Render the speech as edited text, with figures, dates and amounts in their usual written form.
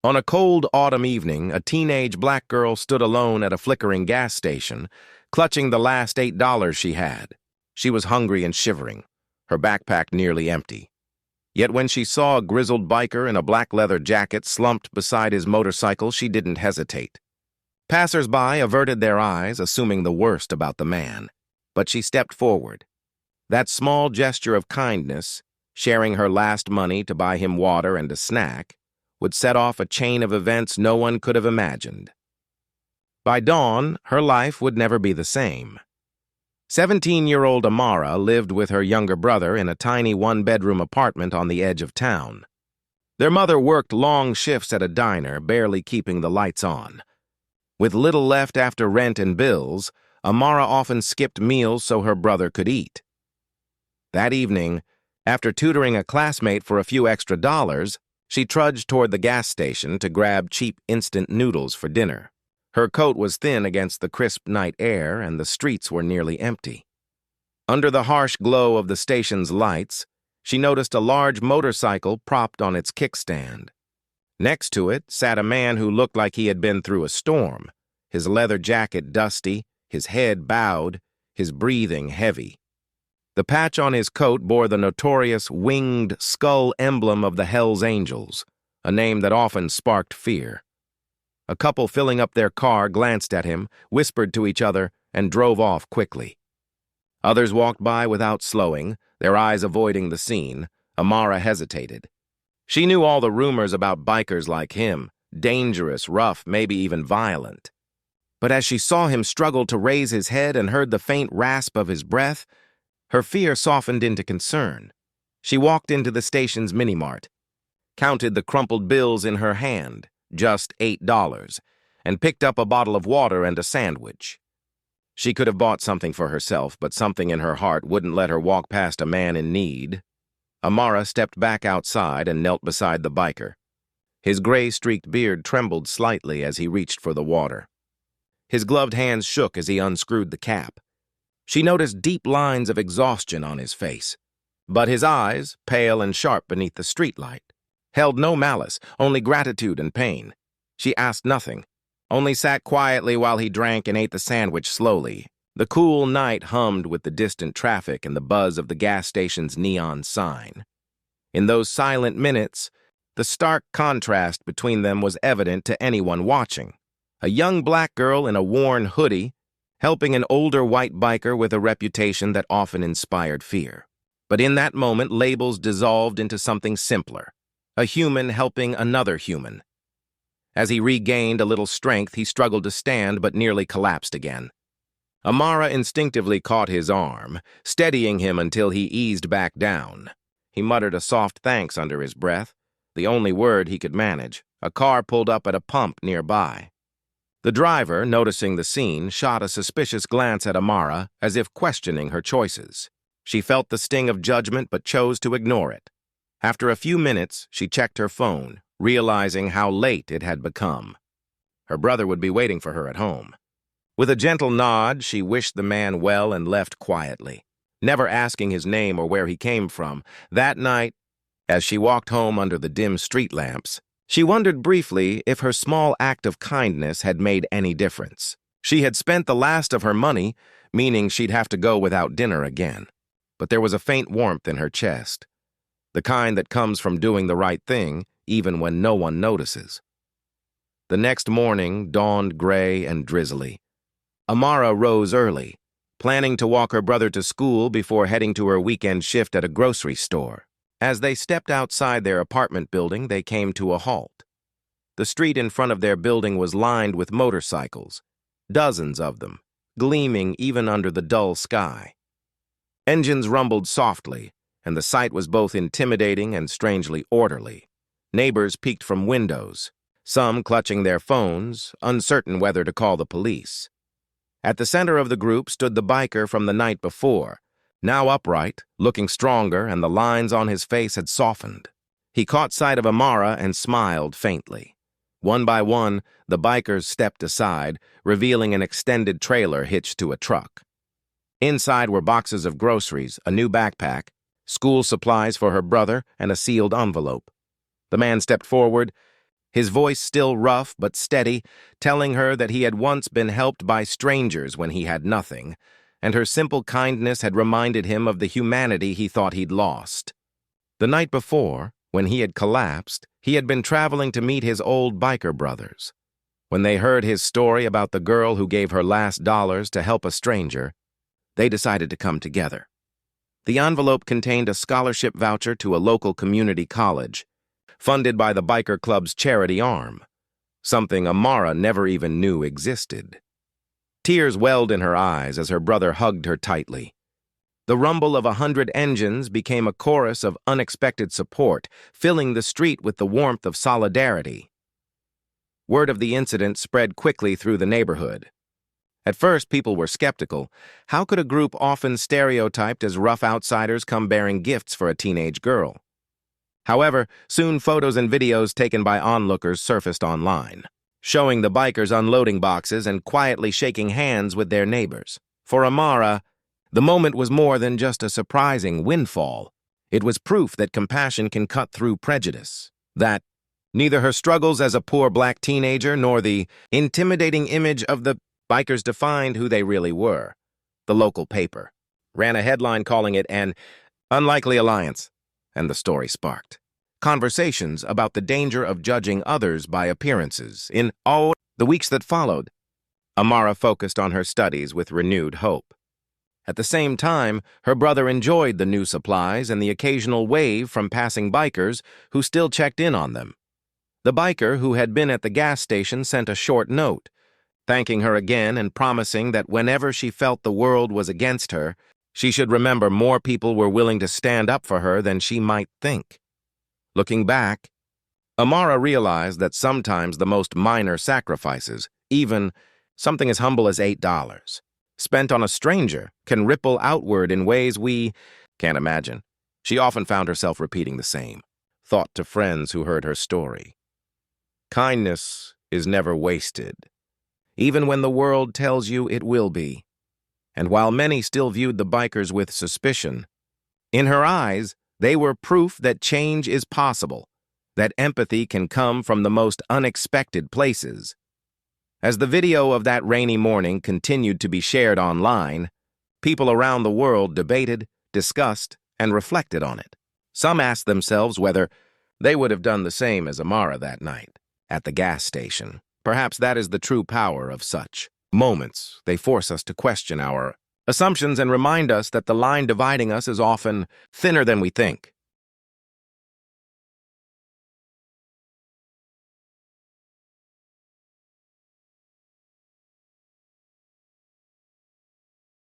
On a cold autumn evening, a teenage black girl stood alone at a flickering gas station, clutching the last $8 she had. She was hungry and shivering, her backpack nearly empty. Yet when she saw a grizzled biker in a black leather jacket slumped beside his motorcycle, she didn't hesitate. Passers-by averted their eyes, assuming the worst about the man. But she stepped forward. That small gesture of kindness, sharing her last money to buy him water and a snack, would set off a chain of events no one could have imagined. By dawn, her life would never be the same. 17-year-old Amara lived with her younger brother in a tiny one-bedroom apartment on the edge of town. Their mother worked long shifts at a diner, barely keeping the lights on. With little left after rent and bills, Amara often skipped meals so her brother could eat. That evening, after tutoring a classmate for a few extra dollars, she trudged toward the gas station to grab cheap instant noodles for dinner. Her coat was thin against the crisp night air, and the streets were nearly empty. Under the harsh glow of the station's lights, she noticed a large motorcycle propped on its kickstand. Next to it sat a man who looked like he had been through a storm, his leather jacket dusty, his head bowed, his breathing heavy. The patch on his coat bore the notorious winged skull emblem of the Hells Angels, a name that often sparked fear. A couple filling up their car glanced at him, whispered to each other, and drove off quickly. Others walked by without slowing, their eyes avoiding the scene. Amara hesitated. She knew all the rumors about bikers like him, dangerous, rough, maybe even violent. But as she saw him struggle to raise his head and heard the faint rasp of his breath, her fear softened into concern. She walked into the station's mini-mart, counted the crumpled bills in her hand, just $8, and picked up a bottle of water and a sandwich. She could have bought something for herself, but something in her heart wouldn't let her walk past a man in need. Amara stepped back outside and knelt beside the biker. His gray-streaked beard trembled slightly as he reached for the water. His gloved hands shook as he unscrewed the cap. She noticed deep lines of exhaustion on his face, but his eyes, pale and sharp beneath the streetlight, held no malice, only gratitude and pain. She asked nothing, only sat quietly while he drank and ate the sandwich slowly. The cool night hummed with the distant traffic and the buzz of the gas station's neon sign. In those silent minutes, the stark contrast between them was evident to anyone watching. A young black girl in a worn hoodie, helping an older white biker with a reputation that often inspired fear. But in that moment, labels dissolved into something simpler, a human helping another human. As he regained a little strength, he struggled to stand but nearly collapsed again. Amara instinctively caught his arm, steadying him until he eased back down. He muttered a soft thanks under his breath, the only word he could manage. A car pulled up at a pump nearby. The driver, noticing the scene, shot a suspicious glance at Amara as if questioning her choices. She felt the sting of judgment but chose to ignore it. After a few minutes, she checked her phone, realizing how late it had become. Her brother would be waiting for her at home. With a gentle nod, she wished the man well and left quietly, never asking his name or where he came from. That night, as she walked home under the dim street lamps, she wondered briefly if her small act of kindness had made any difference. She had spent the last of her money, meaning she'd have to go without dinner again. But there was a faint warmth in her chest, the kind that comes from doing the right thing, even when no one notices. The next morning dawned gray and drizzly. Amara rose early, planning to walk her brother to school before heading to her weekend shift at a grocery store. As they stepped outside their apartment building, they came to a halt. The street in front of their building was lined with motorcycles, dozens of them, gleaming even under the dull sky. Engines rumbled softly, and the sight was both intimidating and strangely orderly. Neighbors peeked from windows, some clutching their phones, uncertain whether to call the police. At the center of the group stood the biker from the night before, now upright, looking stronger, and the lines on his face had softened. He caught sight of Amara and smiled faintly. One by one, the bikers stepped aside, revealing an extended trailer hitched to a truck. Inside were boxes of groceries, a new backpack, school supplies for her brother, and a sealed envelope. The man stepped forward, his voice still rough but steady, telling her that he had once been helped by strangers when he had nothing, and her simple kindness had reminded him of the humanity he thought he'd lost. The night before, when he had collapsed, he had been traveling to meet his old biker brothers. When they heard his story about the girl who gave her last dollars to help a stranger, they decided to come together. The envelope contained a scholarship voucher to a local community college, funded by the biker club's charity arm, something Amara never even knew existed. Tears welled in her eyes as her brother hugged her tightly. The rumble of 100 engines became a chorus of unexpected support, filling the street with the warmth of solidarity. Word of the incident spread quickly through the neighborhood. At first, people were skeptical. How could a group often stereotyped as rough outsiders come bearing gifts for a teenage girl? However, soon photos and videos taken by onlookers surfaced online, showing the bikers unloading boxes and quietly shaking hands with their neighbors. For Amara, the moment was more than just a surprising windfall. It was proof that compassion can cut through prejudice, that neither her struggles as a poor black teenager nor the intimidating image of the bikers defined who they really were. The local paper ran a headline calling it an unlikely alliance, and the story sparked conversations about the danger of judging others by appearances. In all the weeks that followed, Amara focused on her studies with renewed hope. At the same time, her brother enjoyed the new supplies and the occasional wave from passing bikers who still checked in on them. The biker who had been at the gas station sent a short note, thanking her again and promising that whenever she felt the world was against her, she should remember more people were willing to stand up for her than she might think. Looking back, Amara realized that sometimes the most minor sacrifices, even something as humble as $8, spent on a stranger, can ripple outward in ways we can't imagine. She often found herself repeating the same thought to friends who heard her story. Kindness is never wasted, even when the world tells you it will be. And while many still viewed the bikers with suspicion, in her eyes, they were proof that change is possible, that empathy can come from the most unexpected places. As the video of that rainy morning continued to be shared online, people around the world debated, discussed, and reflected on it. Some asked themselves whether they would have done the same as Amara that night at the gas station. Perhaps that is the true power of such moments. They force us to question our assumptions and remind us that the line dividing us is often thinner than we think.